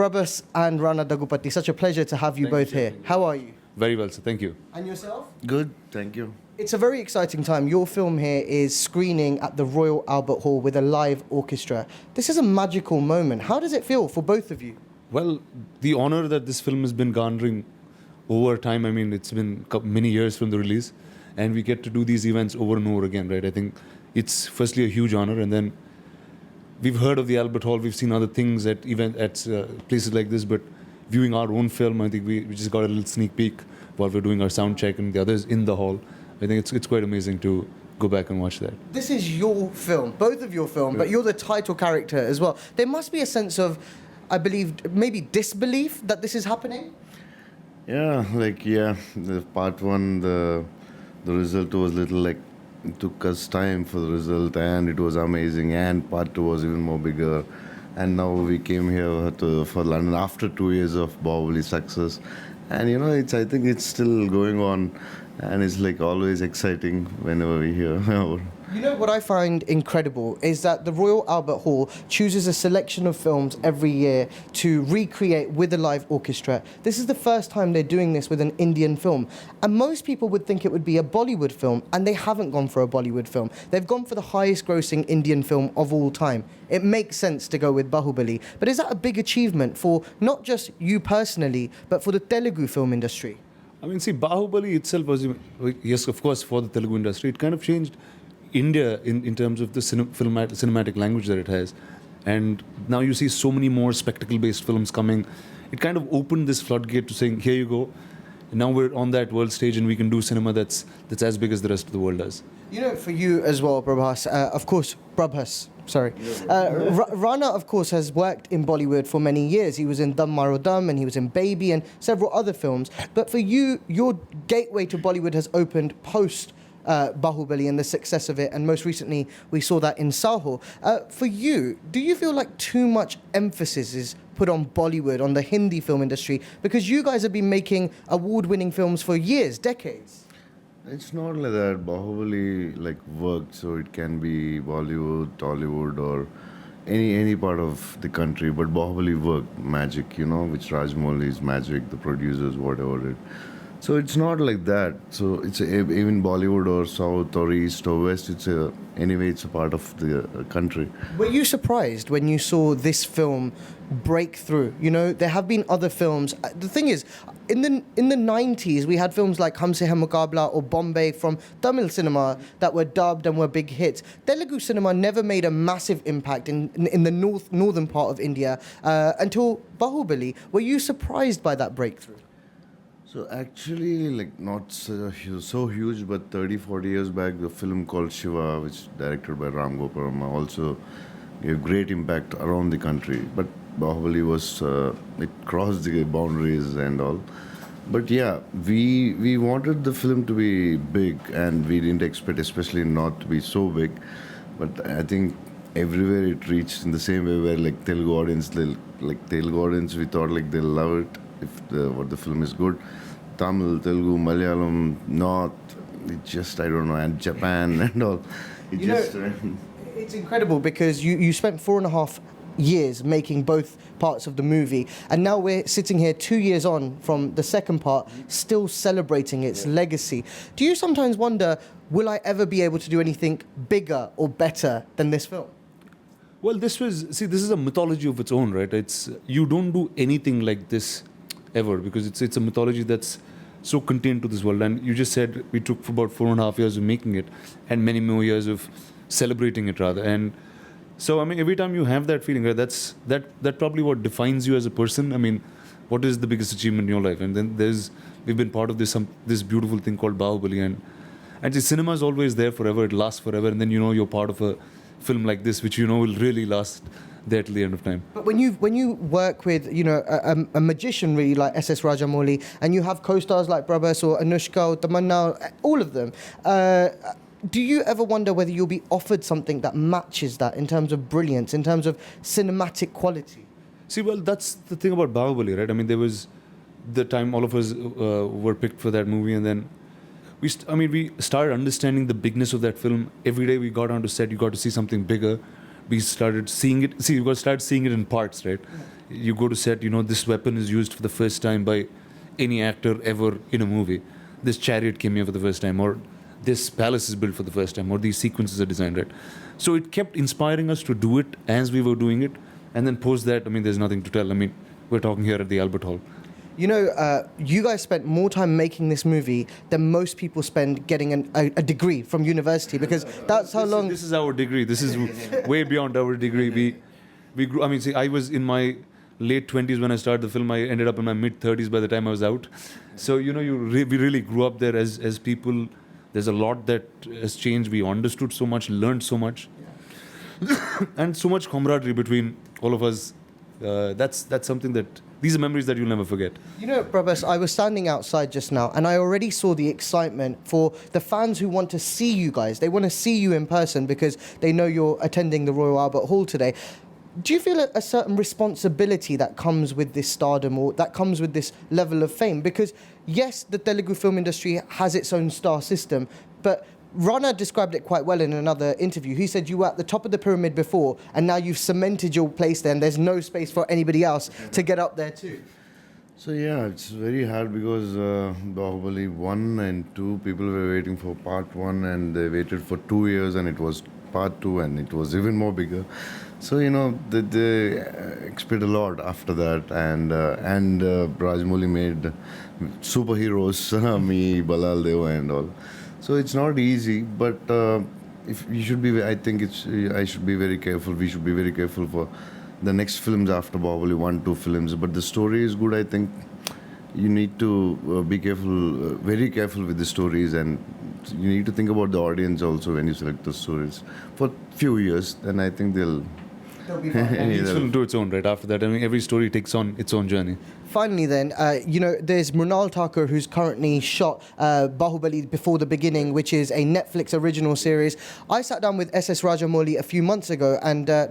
Prabhas and Rana Daggubati, such a pleasure to have you both here. How are you? Very well, sir. Thank you. And yourself? Good, thank you. It's a very exciting time. Your film here is screening at the Royal Albert Hall with a live orchestra. This is a magical moment. How does it feel for both of you? Well, the honor that this film has been garnering over time, I mean, it's been many years from the release, and we get to do these events over and over again, right? I think it's firstly a huge honor, and then we've heard of the Albert Hall, we've seen other things at places like this, but viewing our own film, I think we just got a little sneak peek while we're doing our sound check and the others in the hall. I think it's quite amazing to go back and watch that. This is your film, both of your film, but you're the title character as well. There must be a sense of, I believe, maybe disbelief that this is happening? Yeah, the part one, the result was little like, it took us time for the result and it was amazing, and part two was even more bigger. And now we came here for London after 2 years of Baahubali success. And I think it's still going on. And it's like always exciting whenever we hear. You know what I find incredible is that the Royal Albert Hall chooses a selection of films every year to recreate with a live orchestra. This is the first time they're doing this with an Indian film. And most people would think it would be a Bollywood film, and they haven't gone for a Bollywood film. They've gone for the highest grossing Indian film of all time. It makes sense to go with Baahubali. But is that a big achievement for not just you personally, but for the Telugu film industry? I mean, see, Baahubali itself was, yes, of course, for the Telugu industry, it kind of changed India in terms of the cinematic language that it has. And now you see so many more spectacle-based films coming. It kind of opened this floodgate to saying, here you go. And now we're on that world stage and we can do cinema that's as big as the rest of the world does. You know, for you as well, Prabhas, Rana, of course, has worked in Bollywood for many years. He was in Dum Maro Dum and he was in Baby and several other films. But for you, your gateway to Bollywood has opened post Baahubali and the success of it, and most recently we saw that in Saho. For you, do you feel like too much emphasis is put on Bollywood, on the Hindi film industry? Because you guys have been making award-winning films for years, decades. It's not like that. Baahubali worked, so it can be Bollywood, Tollywood, or any part of the country. But Baahubali worked magic, which Rajamouli's magic, the producers, whatever it. So it's not like that. So it's even Bollywood or South or East or West. It's a part of the country. Were you surprised when you saw this film break through? There have been other films. The thing is, in the 90s, we had films like Humse Hai Muqabla or Bombay from Tamil cinema that were dubbed and were big hits. Telugu cinema never made a massive impact in the northern part of India until Baahubali. Were you surprised by that breakthrough? So actually, not so huge, but 30, 40 years back, the film called Shiva, which directed by Ram Gopal Verma, also gave great impact around the country. But Baahubali was, it crossed the boundaries and all. But yeah, we wanted the film to be big, and we didn't expect, especially not to be so big. But I think everywhere it reached in the same way where Telugu audience, we thought they'll love it if the film is good. Tamil, Telugu, Malayalam, North, I don't know, and Japan and all. It's incredible because you spent 4.5 years making both parts of the movie, and now we're sitting here 2 years on from the second part, still celebrating its legacy. Do you sometimes wonder, will I ever be able to do anything bigger or better than this film? Well, this is a mythology of its own, right? You don't do anything like this ever, because it's a mythology that's so contained to this world. And you just said we took for about 4.5 years of making it, and many more years of celebrating it, rather. And so, I mean, every time you have that feeling, right, that's probably what defines you as a person. I mean, what is the biggest achievement in your life? And then we've been part of this beautiful thing called Baahubali, and the cinema is always there forever. It lasts forever, and then you're part of a film like this, which will really last there till the end of time. But when you work with a magician really like SS Rajamouli, and you have co-stars like Prabhas or Anushka or Tamanna, all of them, do you ever wonder whether you'll be offered something that matches that in terms of brilliance, in terms of cinematic quality? See, well, that's the thing about Baahubali, right? I mean, there was the time all of us were picked for that movie, and then we started understanding the bigness of that film. Every day we got onto set, you got to see something bigger. we started seeing it. See, you got to start seeing it in parts, right? You go to set, this weapon is used for the first time by any actor ever in a movie. This chariot came here for the first time, or this palace is built for the first time, or these sequences are designed, right? So it kept inspiring us to do it as we were doing it. And then post that, there's nothing to tell. We're talking here at the Albert Hall. You guys spent more time making this movie than most people spend getting a degree from university, because that's how long... This is our degree. This is way beyond our degree. We grew... I was in my late 20s when I started the film. I ended up in my mid-30s by the time I was out. So, we really grew up there as people. There's a lot that has changed. We understood so much, learned so much. And so much camaraderie between all of us. That's something that... These are memories that you'll never forget. Prabhas, I was standing outside just now and I already saw the excitement for the fans who want to see you guys. They want to see you in person because they know you're attending the Royal Albert Hall today. Do you feel a certain responsibility that comes with this stardom, or that comes with this level of fame? Because yes, the Telugu film industry has its own star system, but Rana described it quite well in another interview. He said you were at the top of the pyramid before, and now you've cemented your place there, and there's no space for anybody else to get up there too. So yeah, it's very hard because Baahubali 1 and 2, people were waiting for part 1 and they waited for 2 years and it was part 2 and it was even more bigger. So, they expect a lot after that, and Rajamouli made superheroes, me, Balal Deva and all. So it's not easy, but if you should be, I think I should be very careful. We should be very careful for the next films after Baahubali 1, 2 films. But the story is good. I think you need to be careful, very careful with the stories, and you need to think about the audience also when you select the stories for a few years. Then I think they'll be fine. And each film to its own, right? After that, every story takes on its own journey. Finally then, there's Mrunal Thakur, who's currently shot Baahubali Before the Beginning, which is a Netflix original series. I sat down with SS Rajamouli a few months ago, and a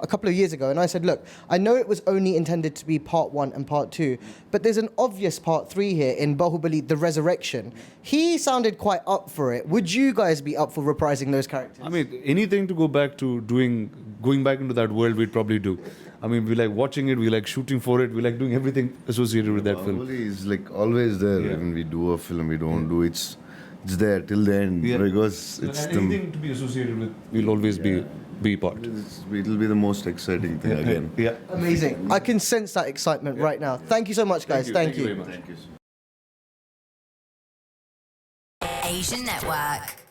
couple of years ago, and I said, look, I know it was only intended to be part 1 and part 2, but there's an obvious part 3 here in Baahubali The Resurrection. He sounded quite up for it. Would you guys be up for reprising those characters? Anything to go back to going back into that world, we'd probably do. We like watching it, we like shooting for it, we like doing everything associated with that film. Baahubali is like always there. Yeah. When we do a film, we don't do it's there till the end because So it's anything to be associated with, we'll always be part. it'll be the most exciting thing again. Yeah. Amazing. I can sense that excitement right now. Thank you so much, guys. Thank you. Very much. Thank you. Asian Network.